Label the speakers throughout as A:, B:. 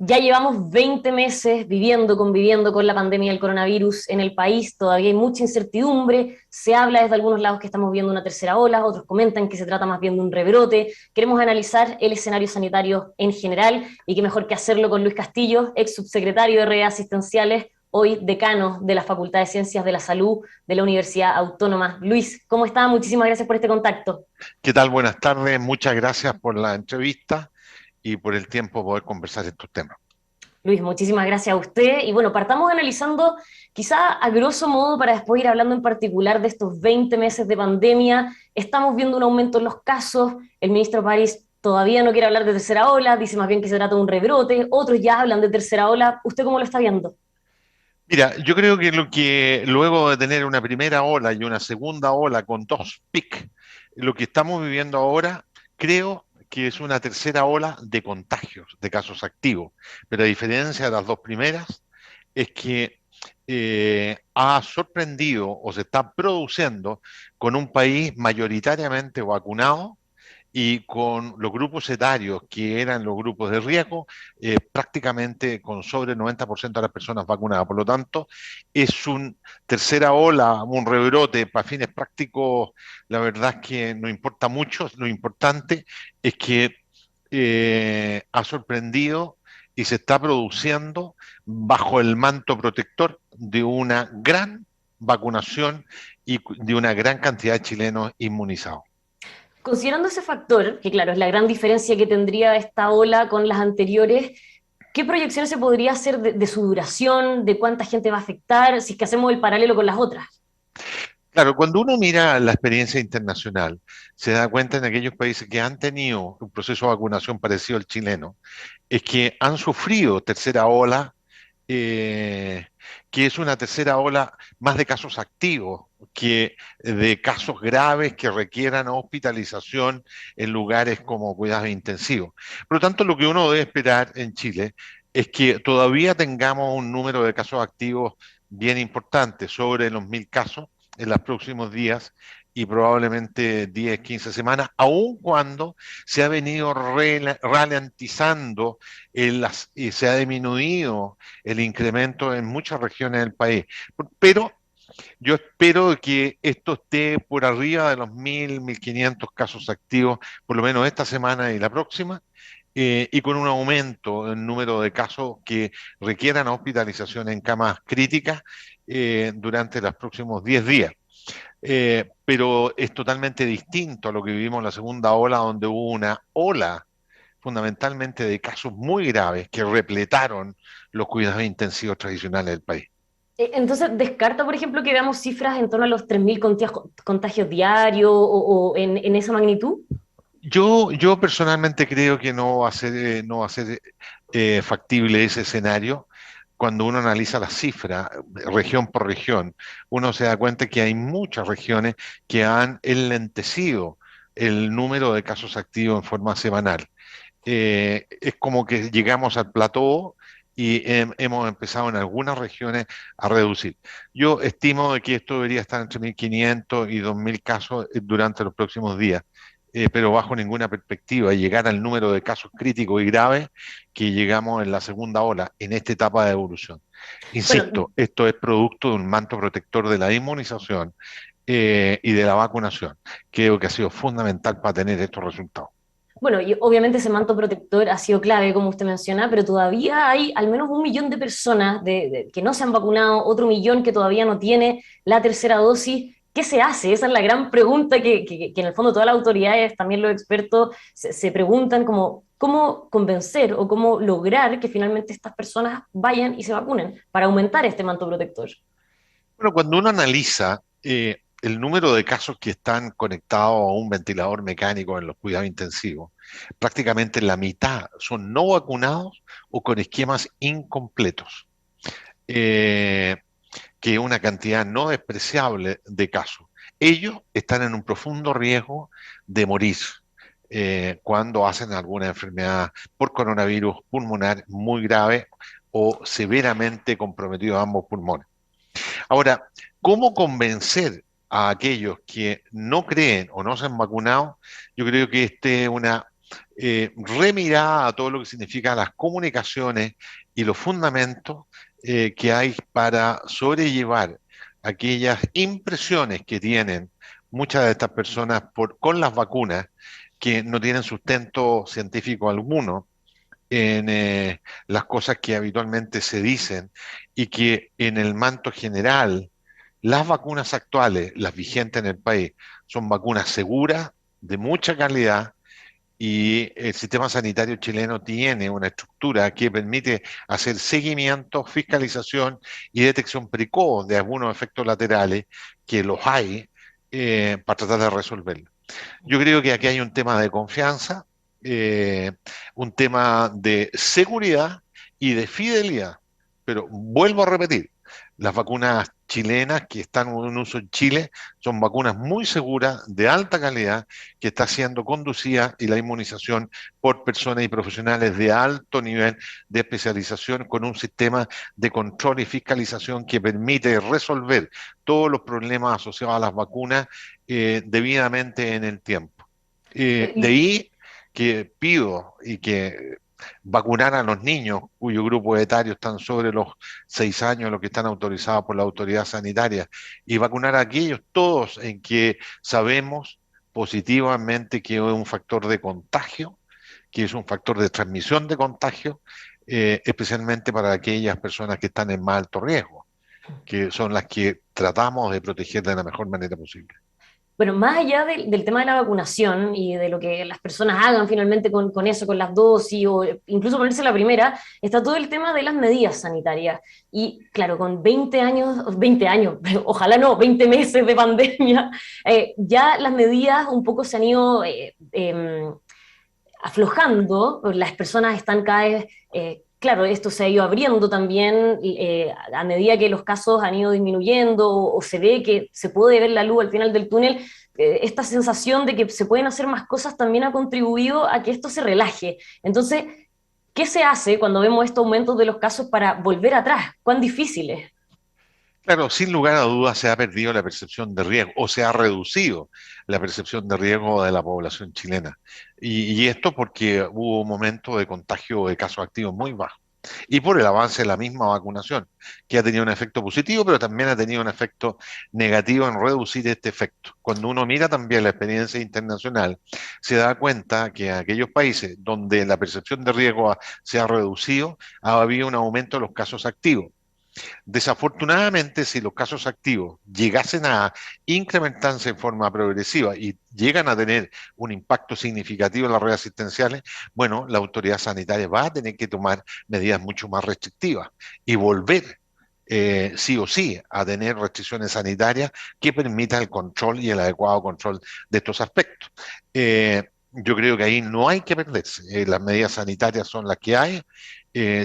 A: Ya llevamos 20 meses viviendo, conviviendo con la pandemia del coronavirus en el país, todavía hay mucha incertidumbre, se habla desde algunos lados que estamos viendo una tercera ola, otros comentan que se trata más bien de un rebrote. Queremos analizar el escenario sanitario en general y qué mejor que hacerlo con Luis Castillo, ex subsecretario de redes asistenciales, hoy decano de la Facultad de Ciencias de la Salud de la Universidad Autónoma. Luis, ¿cómo está? Muchísimas gracias por este contacto.
B: ¿Qué tal? Buenas tardes. Muchas gracias por la entrevista y por el tiempo de poder conversar estos temas.
A: Luis, muchísimas gracias a usted. Y bueno, partamos analizando quizá a grosso modo para después ir hablando en particular de estos 20 meses de pandemia. Estamos viendo un aumento en los casos. El ministro París todavía no quiere hablar de tercera ola, dice más bien que se trata de un rebrote. Otros ya hablan de tercera ola. ¿Usted cómo lo está viendo?
B: Mira, yo creo que lo que luego de tener una primera ola y una segunda ola con dos picos, lo que estamos viviendo ahora, creo que es una tercera ola de contagios, de casos activos. Pero a diferencia de las dos primeras, es que ha sorprendido o se está produciendo con un país mayoritariamente vacunado y con los grupos etarios que eran los grupos de riesgo, prácticamente con sobre el 90% de las personas vacunadas. Por lo tanto, es una tercera ola, un rebrote para fines prácticos, la verdad es que no importa mucho, lo importante es que ha sorprendido y se está produciendo bajo el manto protector de una gran vacunación y de una gran cantidad de chilenos inmunizados.
A: Considerando ese factor, que claro, es la gran diferencia que tendría esta ola con las anteriores, ¿qué proyecciones se podría hacer de su duración, de cuánta gente va a afectar, si es que hacemos el paralelo con las otras?
B: Claro, cuando uno mira la experiencia internacional, se da cuenta en aquellos países que han tenido un proceso de vacunación parecido al chileno, es que han sufrido tercera ola, eh, que es una tercera ola más de casos activos que de casos graves que requieran hospitalización en lugares como cuidados intensivos. Por lo tanto, lo que uno debe esperar en Chile es que todavía tengamos un número de casos activos bien importante, sobre los 1.000 casos en los próximos días y probablemente 10, 15 semanas, aun cuando se ha venido ralentizando y se ha disminuido el incremento en muchas regiones del país. Pero yo espero que esto esté por arriba de los 1.000, 1.500 casos activos, por lo menos esta semana y la próxima, y con un aumento en número de casos que requieran hospitalización en camas críticas durante los próximos 10 días. Pero es totalmente distinto a lo que vivimos en la segunda ola, donde hubo una ola fundamentalmente de casos muy graves que repletaron los cuidados intensivos tradicionales del país.
A: Entonces, ¿descarta, por ejemplo, que veamos cifras en torno a los 3.000 contagios diarios o en esa magnitud?
B: Yo personalmente creo que no va a ser factible ese escenario. Cuando uno analiza las cifras, región por región, uno se da cuenta que hay muchas regiones que han enlentecido el número de casos activos en forma semanal. Es como que llegamos al plató y hemos empezado en algunas regiones a reducir. Yo estimo de que esto debería estar entre 1.500 y 2.000 casos durante los próximos días, pero bajo ninguna perspectiva llegar al número de casos críticos y graves que llegamos en la segunda ola, en esta etapa de evolución.
A: Bueno,
B: Insisto, esto es producto de un manto protector de la inmunización y de la vacunación. Creo que ha sido fundamental para tener estos resultados.
A: bueno, y obviamente ese manto protector ha sido clave, como usted menciona, pero todavía hay al menos 1 millón de personas que no se han vacunado, otro millón que todavía no tiene la tercera dosis. ¿Qué se hace? Esa es la gran pregunta que en el fondo todas las autoridades, también los expertos, se preguntan como cómo convencer o cómo lograr que finalmente estas personas vayan y se vacunen para aumentar este manto protector.
B: Bueno, cuando uno analiza el número de casos que están conectados a un ventilador mecánico en los cuidados intensivos, prácticamente la mitad son no vacunados o con esquemas incompletos, eh, que es una cantidad no despreciable de casos. Ellos están en un profundo riesgo de morir cuando hacen alguna enfermedad por coronavirus pulmonar muy grave o severamente comprometido a ambos pulmones. Ahora, ¿cómo convencer? a aquellos que no creen o no se han vacunado, yo creo que este es una remirada a todo lo que significan las comunicaciones y los fundamentos que hay para sobrellevar aquellas impresiones que tienen muchas de estas personas con las vacunas que no tienen sustento científico alguno en las cosas que habitualmente se dicen y que en el manto general las vacunas actuales, las vigentes en el país, son vacunas seguras, de mucha calidad, y el sistema sanitario chileno tiene una estructura que permite hacer seguimiento, fiscalización y detección precoz de algunos efectos laterales, que los hay, para tratar de resolverlo. Yo creo que aquí hay un tema de confianza, eh, un tema de seguridad y de fidelidad. Pero vuelvo a repetir, las vacunas chilenas que están en uso en Chile son vacunas muy seguras, de alta calidad, que está siendo conducida y la inmunización por personas y profesionales de alto nivel de especialización con un sistema de control y fiscalización que permite resolver todos los problemas asociados a las vacunas debidamente en el tiempo. De
A: Y,
B: ahí que pido y que vacunar a los niños cuyo grupo etario están sobre los 6 años, los que están autorizados por la autoridad sanitaria, y vacunar a aquellos todos en que sabemos positivamente que es un factor de contagio, que es un factor de transmisión de contagio, especialmente para aquellas personas que están en más alto riesgo, que son las que tratamos de proteger de la mejor manera posible.
A: bueno, más allá del tema de la vacunación y de lo que las personas hagan finalmente con eso, con las dosis o incluso ponerse la primera, está todo el tema de las medidas sanitarias. Y claro, con 20 años, ojalá no, 20 meses de pandemia, ya las medidas un poco se han ido aflojando, las personas están cada vez, claro, esto se ha ido abriendo también a medida que los casos han ido disminuyendo o se ve que se puede ver la luz al final del túnel, esta sensación de que se pueden hacer más cosas también ha contribuido a que esto se relaje. Entonces, ¿qué se hace cuando vemos estos aumentos de los casos para volver atrás? ¿Cuán difícil es?
B: Claro, sin lugar a dudas se ha perdido la percepción de riesgo o se ha reducido la percepción de riesgo de la población chilena. Y esto porque hubo un momento de contagio de casos activos muy bajo. Y por el avance de la misma vacunación, que ha tenido un efecto positivo, pero también ha tenido un efecto negativo en reducir este efecto. Cuando uno mira también la experiencia internacional, se da cuenta que en aquellos países donde la percepción de riesgo se ha reducido, ha habido un aumento de los casos activos. Desafortunadamente, si los casos activos llegasen a incrementarse en forma progresiva y llegan a tener un impacto significativo en las redes asistenciales, bueno, la autoridad sanitaria va a tener que tomar medidas mucho más restrictivas y volver sí o sí a tener restricciones sanitarias que permitan el control y el adecuado control de estos aspectos. Yo creo que ahí no hay que perderse. Las medidas sanitarias son las que hay.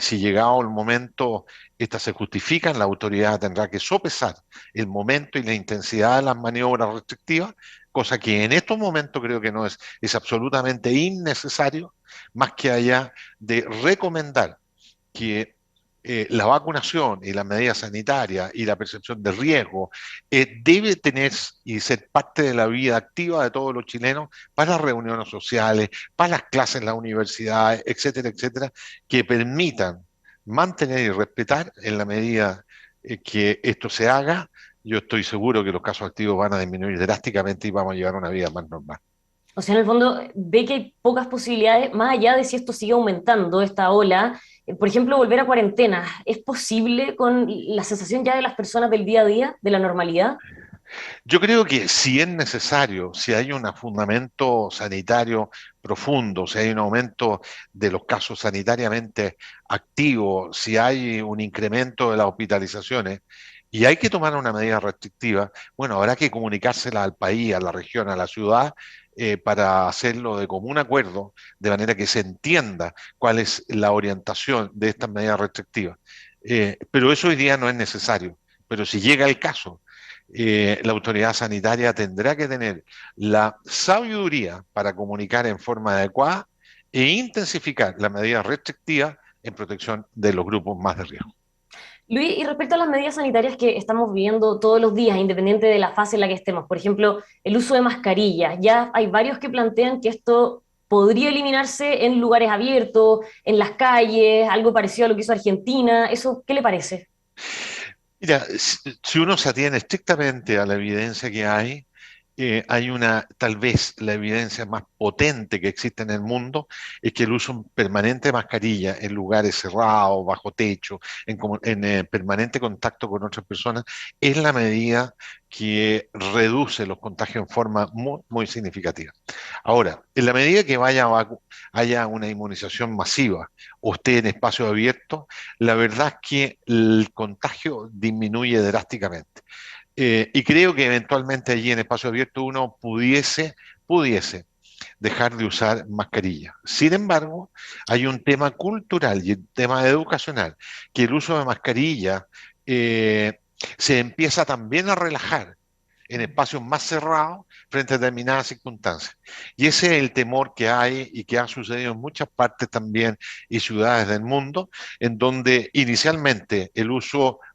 B: Si llegado el momento estas se justifican, la autoridad tendrá que sopesar el momento y la intensidad de las maniobras restrictivas, cosa que en estos momentos creo que no es absolutamente innecesario, más que allá de recomendar que la vacunación y las medidas sanitarias y la percepción de riesgo debe tener y ser parte de la vida activa de todos los chilenos para las reuniones sociales, para las clases en las universidades, etcétera, etcétera, que permitan mantener y respetar en la medida que esto se haga. Yo estoy seguro que los casos activos van a disminuir drásticamente y vamos a llevar una vida más normal.
A: O sea, en el fondo ve que hay pocas posibilidades, más allá de si esto sigue aumentando, esta ola, por ejemplo, volver a cuarentena. ¿Es posible con la sensación ya de las personas del día a día, de la normalidad?
B: Yo creo que si es necesario, si hay un fundamento sanitario profundo, si hay un aumento de los casos sanitariamente activos, si hay un incremento de las hospitalizaciones y hay que tomar una medida restrictiva, bueno, habrá que comunicársela al país, a la región, a la ciudad, para hacerlo de común acuerdo, de manera que se entienda cuál es la orientación de estas medidas restrictivas. Pero eso hoy día no es necesario. Pero si llega el caso, la autoridad sanitaria tendrá que tener la sabiduría para comunicar en forma adecuada e intensificar las medidas restrictivas en protección de los grupos más de riesgo.
A: Luis, y respecto a las medidas sanitarias que estamos viviendo todos los días, independiente de la fase en la que estemos, por ejemplo, el uso de mascarillas, ya hay varios que plantean que esto podría eliminarse en lugares abiertos, en las calles, algo parecido a lo que hizo Argentina. ¿Eso qué le parece?
B: Mira, si uno se atiene estrictamente a la evidencia que hay una, tal vez la evidencia más potente que existe en el mundo es que el uso permanente de mascarilla en lugares cerrados, bajo techo, en permanente contacto con otras personas, es la medida que reduce los contagios en forma muy, muy significativa. Ahora, en la medida que haya una inmunización masiva o esté en espacios abiertos, la verdad es que el contagio disminuye drásticamente. Y creo que eventualmente allí en espacio abierto uno pudiese dejar de usar mascarilla. Sin embargo, hay un tema cultural y un tema educacional, que el uso de mascarilla eh, se empieza también a relajar en espacios más cerrados frente a determinadas circunstancias. Y ese es el temor que hay y que ha sucedido en muchas partes también y ciudades del mundo, en donde inicialmente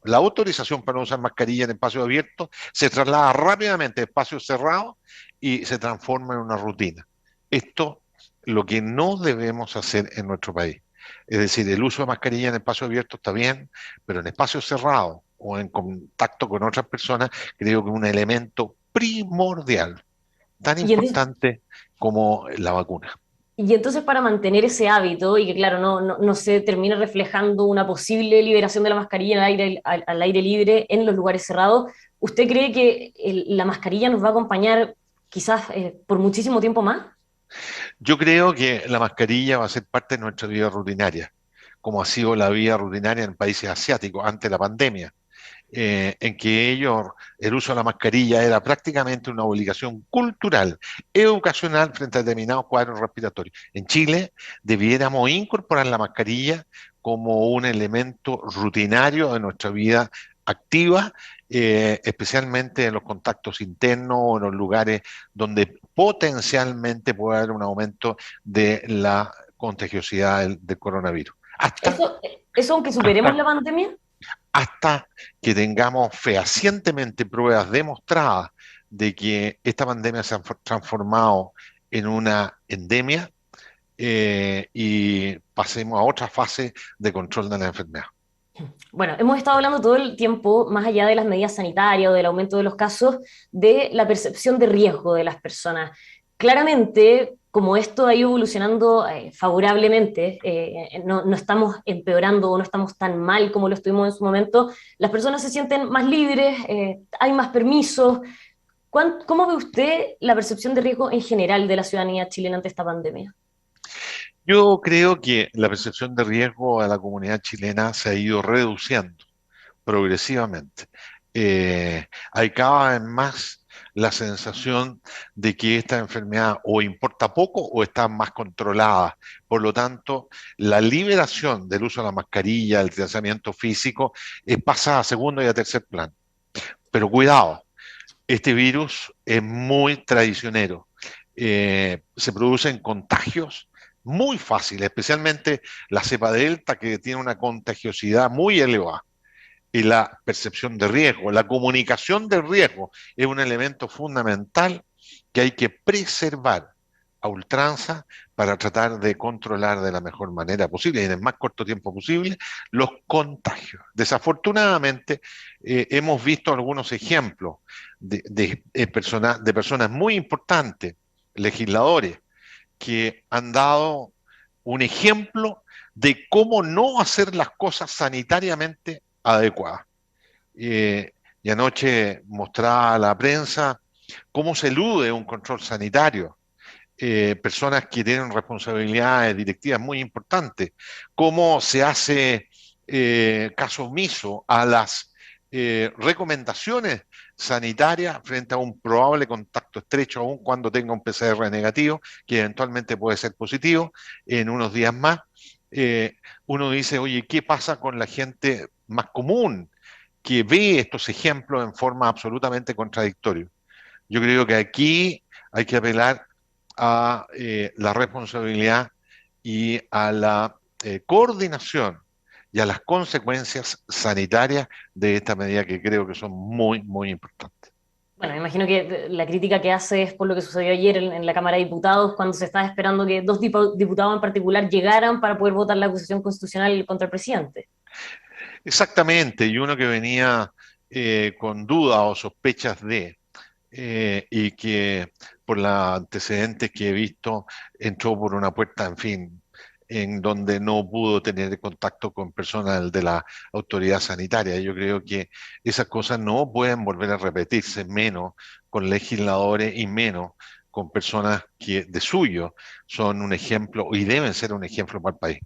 B: la autorización para usar mascarilla en espacios abiertos se traslada rápidamente a espacios cerrados y se transforma en una rutina. Esto lo que no debemos hacer en nuestro país. Es decir, el uso de mascarilla en espacios abiertos está bien, pero en espacios cerrados o en contacto con otras personas, creo que es un elemento primordial, tan
A: Y entonces,
B: importante como la vacuna.
A: y entonces para mantener ese hábito y que, claro, no se termine reflejando una posible liberación de la mascarilla en el aire, al aire libre en los lugares cerrados, ¿usted cree que la mascarilla nos va a acompañar quizás por muchísimo tiempo más?
B: Yo creo que la mascarilla va a ser parte de nuestra vida rutinaria, como ha sido la vida rutinaria en países asiáticos antes de la pandemia, en que el uso de la mascarilla era prácticamente una obligación cultural, educacional frente a determinados cuadros respiratorios. En Chile debiéramos incorporar la mascarilla como un elemento rutinario de nuestra vida activa, especialmente en los contactos internos o en los lugares donde potencialmente puede haber un aumento de la contagiosidad del coronavirus.
A: Eso aunque superemos
B: Hasta
A: la pandemia.
B: hasta que tengamos fehacientemente pruebas demostradas de que esta pandemia se ha transformado en una endemia y pasemos a otra fase de control de la enfermedad.
A: Bueno, hemos estado hablando todo el tiempo, más allá de las medidas sanitarias o del aumento de los casos, de la percepción de riesgo de las personas. Claramente, como esto ha ido evolucionando favorablemente, no estamos empeorando o no estamos tan mal como lo estuvimos en su momento, las personas se sienten más libres, hay más permisos. ¿Cómo ve usted la percepción de riesgo en general de la ciudadanía chilena ante esta pandemia?
B: Yo creo que la percepción de riesgo a la comunidad chilena se ha ido reduciendo progresivamente. Hay cada vez más la sensación de que esta enfermedad o importa poco o está más controlada. Por lo tanto, la liberación del uso de la mascarilla, el distanciamiento físico, pasa a segundo y a tercer plano. Pero cuidado, este virus es muy traicionero. Se producen contagios muy fáciles, especialmente la cepa delta que tiene una contagiosidad muy elevada y la percepción de riesgo. La comunicación del riesgo es un elemento fundamental que hay que preservar a ultranza para tratar de controlar de la mejor manera posible y en el más corto tiempo posible los contagios. Desafortunadamente, hemos visto algunos ejemplos de personas muy importantes, legisladores, que han dado un ejemplo de cómo no hacer las cosas sanitariamente adecuadas. Y anoche mostraba a la prensa cómo se elude un control sanitario, personas que tienen responsabilidades directivas muy importantes, cómo se hace caso omiso a las recomendaciones sanitarias frente a un probable contacto estrecho, aun cuando tenga un PCR negativo, que eventualmente puede ser positivo en unos días más. Eh, Uno dice, oye, ¿qué pasa con la gente más común que ve estos ejemplos en forma absolutamente contradictoria? Yo creo que aquí hay que apelar a la responsabilidad y a la coordinación y a las consecuencias sanitarias de esta medida que creo que son muy, muy importantes.
A: Bueno, me imagino que la crítica que hace es por lo que sucedió ayer en la Cámara de Diputados, cuando se estaba esperando que dos diputados en particular llegaran para poder votar la acusación constitucional contra el presidente.
B: Exactamente, y uno que venía con dudas o sospechas y que por los antecedentes que he visto entró por una puerta, en fin, en donde no pudo tener contacto con personas de la autoridad sanitaria. Yo creo que esas cosas no pueden volver a repetirse, menos con legisladores y menos con personas que de suyo son un ejemplo y deben ser un ejemplo para el país.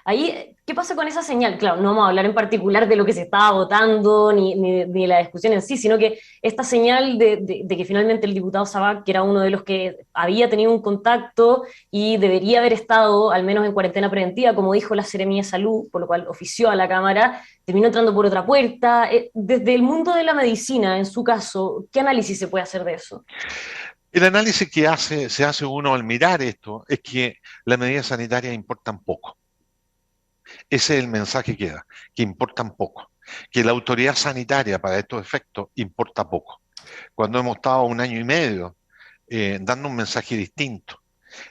A: Ahí, ¿qué pasa con esa señal? Claro, no vamos a hablar en particular de lo que se estaba votando ni de la discusión en sí, sino que esta señal de que finalmente el diputado Sabac, que era uno de los que había tenido un contacto y debería haber estado al menos en cuarentena preventiva, como dijo la Seremía de Salud, por lo cual ofició a la Cámara, terminó entrando por otra puerta. Desde el mundo de la medicina, en su caso, ¿qué análisis se puede hacer de eso?
B: El análisis que se hace uno al mirar esto es que las medidas sanitarias importan poco. Ese es el mensaje que da, que importan poco, que la autoridad sanitaria para estos efectos importa poco. Cuando hemos estado un año y medio dando un mensaje distinto,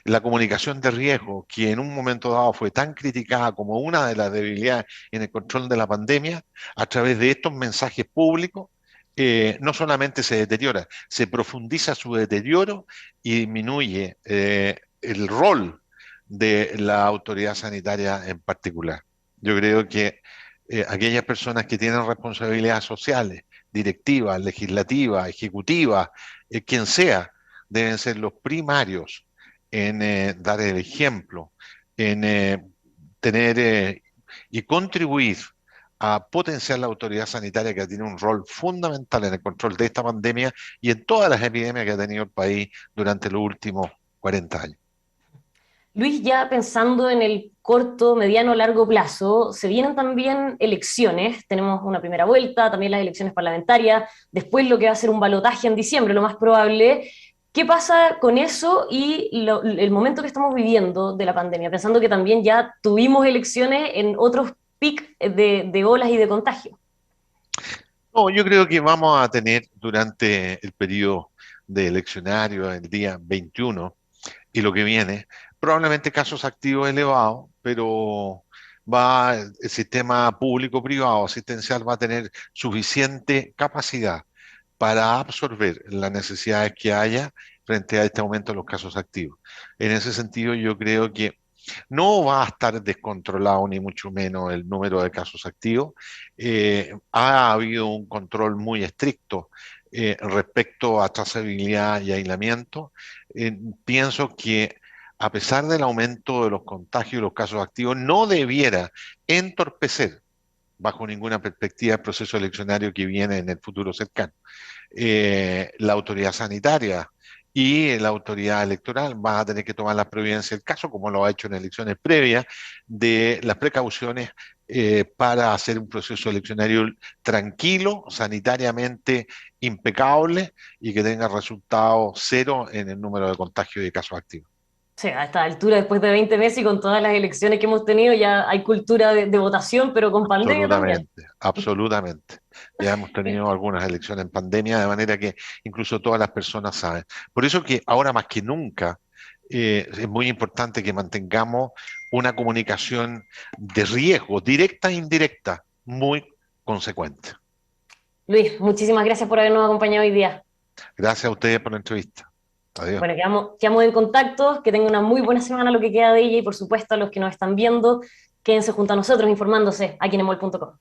B: la comunicación de riesgo, que en un momento dado fue tan criticada como una de las debilidades en el control de la pandemia, a través de estos mensajes públicos, no solamente se deteriora, se profundiza su deterioro y disminuye el rol de la autoridad sanitaria en particular. Yo creo que aquellas personas que tienen responsabilidades sociales, directivas, legislativas, ejecutivas, quien sea, deben ser los primarios en dar el ejemplo, en tener y contribuir a potenciar la autoridad sanitaria que tiene un rol fundamental en el control de esta pandemia y en todas las epidemias que ha tenido el país durante los últimos 40 años.
A: Luis, ya pensando en el corto, mediano, largo plazo, se vienen también elecciones, tenemos una primera vuelta, también las elecciones parlamentarias, después lo que va a ser un balotaje en diciembre, lo más probable. ¿Qué pasa con eso y el momento que estamos viviendo de la pandemia? Pensando que también ya tuvimos elecciones en otros picos de olas y de contagio.
B: No, yo creo que vamos a tener durante el periodo de eleccionario, el día 21 y lo que viene, probablemente casos activos elevados, pero el sistema público-privado asistencial va a tener suficiente capacidad para absorber las necesidades que haya frente a este aumento de los casos activos. En ese sentido, yo creo que no va a estar descontrolado ni mucho menos el número de casos activos. Ha habido un control muy estricto respecto a trazabilidad y aislamiento. Pienso que a pesar del aumento de los contagios y los casos activos, no debiera entorpecer bajo ninguna perspectiva el proceso eleccionario que viene en el futuro cercano. La autoridad sanitaria y la autoridad electoral van a tener que tomar la providencia del caso, como lo ha hecho en elecciones previas, de las precauciones para hacer un proceso eleccionario tranquilo, sanitariamente impecable y que tenga resultado cero en el número de contagios y de casos activos.
A: Sí, a esta altura, después de 20 meses y con todas las elecciones que hemos tenido, ya hay cultura de votación, pero con pandemia también.
B: Absolutamente, absolutamente. Ya hemos tenido algunas elecciones en pandemia, de manera que incluso todas las personas saben. Por eso que ahora más que nunca es muy importante que mantengamos una comunicación de riesgo, directa e indirecta, muy consecuente.
A: Luis, muchísimas gracias por habernos acompañado hoy día.
B: Gracias a ustedes por la entrevista. Adiós.
A: Bueno, quedamos en contacto, que tengan una muy buena semana lo que queda de ella y por supuesto a los que nos están viendo, quédense junto a nosotros informándose aquí en emol.com.